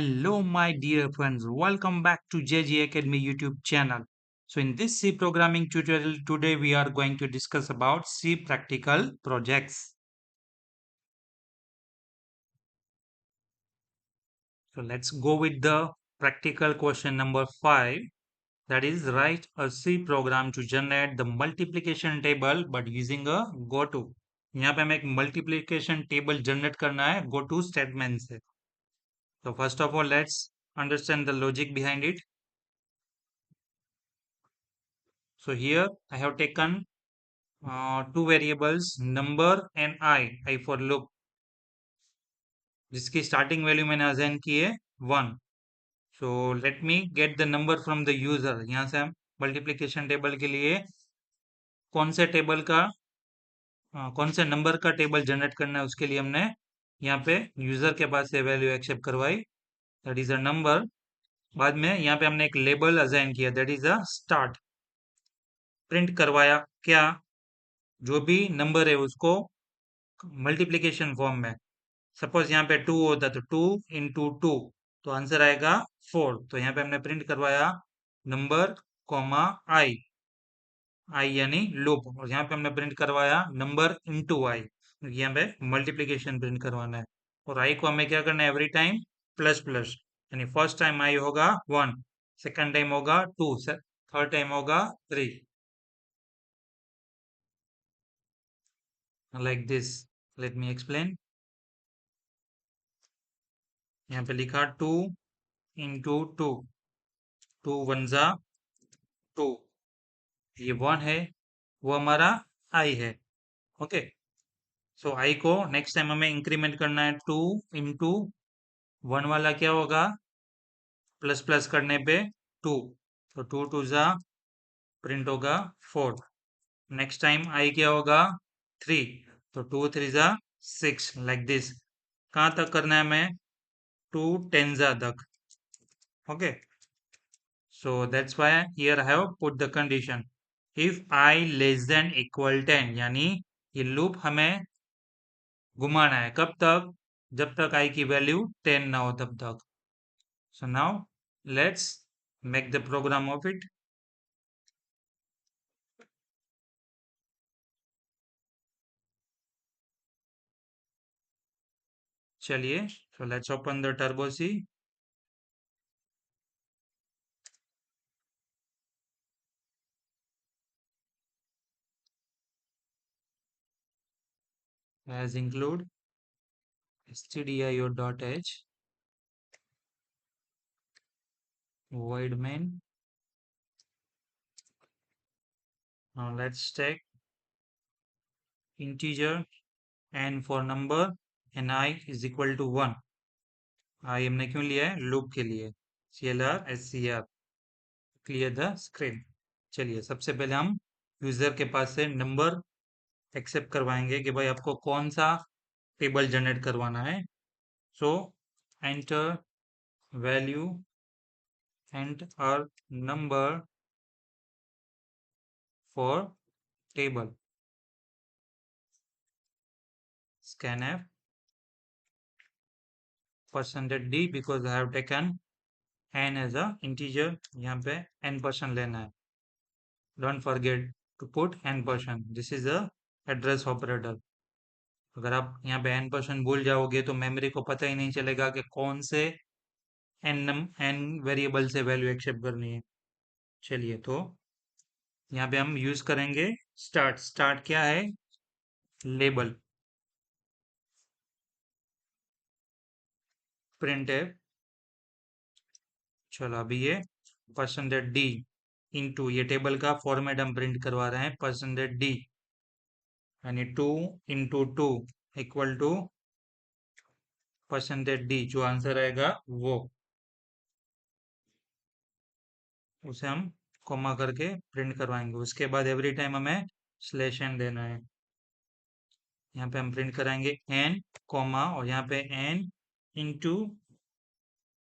Hello, my dear friends. Welcome back to JG Academy YouTube channel. So, in this C programming tutorial today, we are going to discuss about C practical projects. So, let's go with the practical question number 5. That is, write a C program to generate the multiplication table but using a goto. यहाँ पे हमें एक multiplication table generate करना है goto statement से. So, first of all, let's understand the logic behind it. So, here I have taken two variables number and I for loop जिसकी starting value मैंने assign की है 1. So let me get the number from the user. यहाँ से हम multiplication table के लिए कौन से टेबल का कौन से नंबर का टेबल जनरेट करना है उसके लिए हमने यहाँ पे यूजर के पास से वैल्यू एक्सेप्ट करवाई, दैट इज अ नंबर. बाद में यहाँ पे हमने एक लेबल असाइन किया, that is a start. Print करवाया क्या, जो भी नंबर है उसको मल्टीप्लिकेशन फॉर्म में. सपोज यहाँ पे 2 होता तो 2 into 2, तो आंसर आएगा 4. तो यहाँ पे हमने प्रिंट करवाया नंबर कॉमा आई, आई यानी लूप, और यहाँ पे हमने प्रिंट करवाया नंबर इनटू आई, क्योंकि यहाँ पे मल्टीप्लिकेशन प्रिंट करवाना है. और आई को हमें क्या करना है, एवरी टाइम प्लस प्लस, यानी फर्स्ट टाइम आई होगा 1, सेकंड टाइम होगा 2, थर्ड टाइम होगा 3, like this. Let me explain. यहाँ पे लिखा 2 into 2, 2 1 2, ये 1 है, वो हमारा आई है. ओके, सो आई को नेक्स्ट टाइम हमें इंक्रीमेंट करना है. 2 into 1 वाला क्या होगा, प्लस प्लस करने पे 2, तो 2 2 प्रिंट होगा 4. नेक्स्ट टाइम आई क्या होगा 3, तो 2 3 6, लाइक दिस. कहाँ तक करना है हमें, 2 10 तक. Okay, so that's why here I have put the condition if I less than equal 10, यानी ये लूप हमें घुमाना है कब तक, जब तक i की वैल्यू 10 ना हो तब तक. so now let's make the program of it. चलिए, so let's open the turbo C. as include stdio.h void main. Now let's take integer n for number and I is equal to 1. आई हमने क्यों लिया है, loop के लिए. CLR SCR, clear the screen. चलिए, सबसे पहले हम यूजर के पास से नंबर एक्सेप्ट करवाएंगे कि भाई आपको कौन सा टेबल जनरेट करवाना है. So enter value and our number for table. scanf %d because I have taken n as a integer. यहाँ पे n% लेना है. Don't forget to put n%. This is a address operator. अगर आप यहाँ पे n% भूल जाओगे तो मेमोरी को पता ही नहीं चलेगा कि कौन से n वेरिएबल से वैल्यू एक्सेप्ट करनी है. चलिए, तो यहाँ पे हम यूज करेंगे स्टार्ट. स्टार्ट क्या है, लेबल. प्रिंट है. चलो, अभी ये %d इंटू ये टेबल का फॉर्मेट हम प्रिंट करवा रहे हैं %d, यानी 2 into 2 इक्वल टू %d. जो आंसर आएगा वो, उसे हम कॉमा करके प्रिंट करवाएंगे. उसके बाद एवरी टाइम हमें स्लैश n देना है. यहाँ पे हम प्रिंट कराएंगे n कॉमा और यहाँ पे n इंटू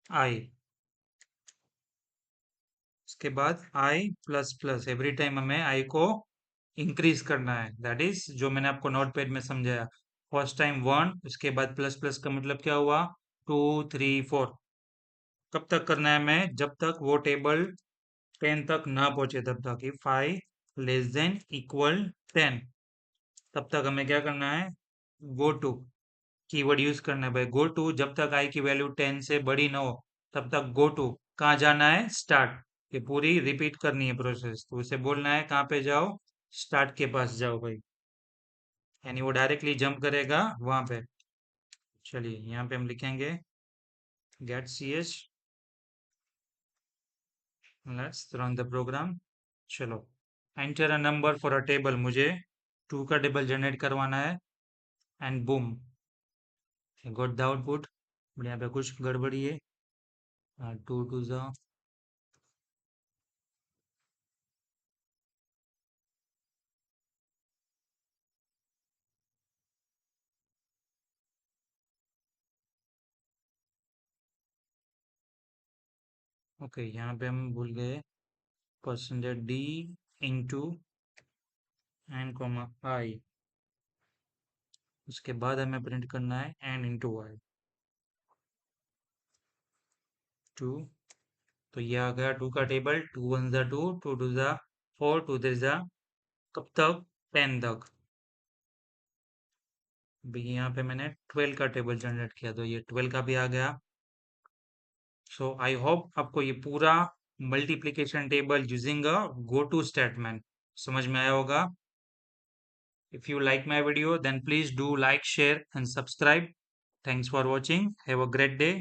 आई. उसके बाद i plus plus, every time हमें i को इंक्रीज करना है. दैट इज जो मैंने आपको नोट पैड में समझाया. फर्स्ट टाइम 1, उसके बाद प्लस प्लस का मतलब क्या हुआ, 2 3 4. कब तक करना है मैं, जब तक वो टेबल 10 तक ना पहुंचे तब तक, if I less than equal 10, तब तक हमें क्या करना है, गो टू कीवर्ड यूज करना है भाई। गो टू, जब तक आई की वैल्यू 10 से बड़ी ना हो तब तक गो टू, कहाँ जाना है, स्टार्ट। ये पूरी रिपीट करनी है प्रोसेस, तो उसे बोलना है कहाँ पे जाओ, स्टार्ट के पास जाओ भाई, यानी वो डायरेक्टली जंप करेगा वहां पे। चलिए यहाँ पे हम लिखेंगे get C H, let's run the program. चलो, enter a number for a table, मुझे 2 का टेबल जनरेट करवाना है, and boom, got the output. But यहाँ पे कुछ गड़बड़ी है, 2 टू ज़ा, ओके यहाँ पे हम भूल गए percentage D into N comma I, उसके बाद हमें प्रिंट करना है एन इंटू आई, 2। तो ये आ गया 2 का टेबल, 2 वन ज़ा 2, 2 टू ज़ा 4, 2 थ्री ज़ा, कब तक, 10 तक। अभी यहाँ पे मैंने 12 का टेबल जनरेट किया, तो ये 12 का भी आ गया। सो आई होप आपको ये पूरा multiplication table using a go to statement समझ में आया होगा। If you like my video, then please do like, share, and subscribe. Thanks for watching. Have a great day.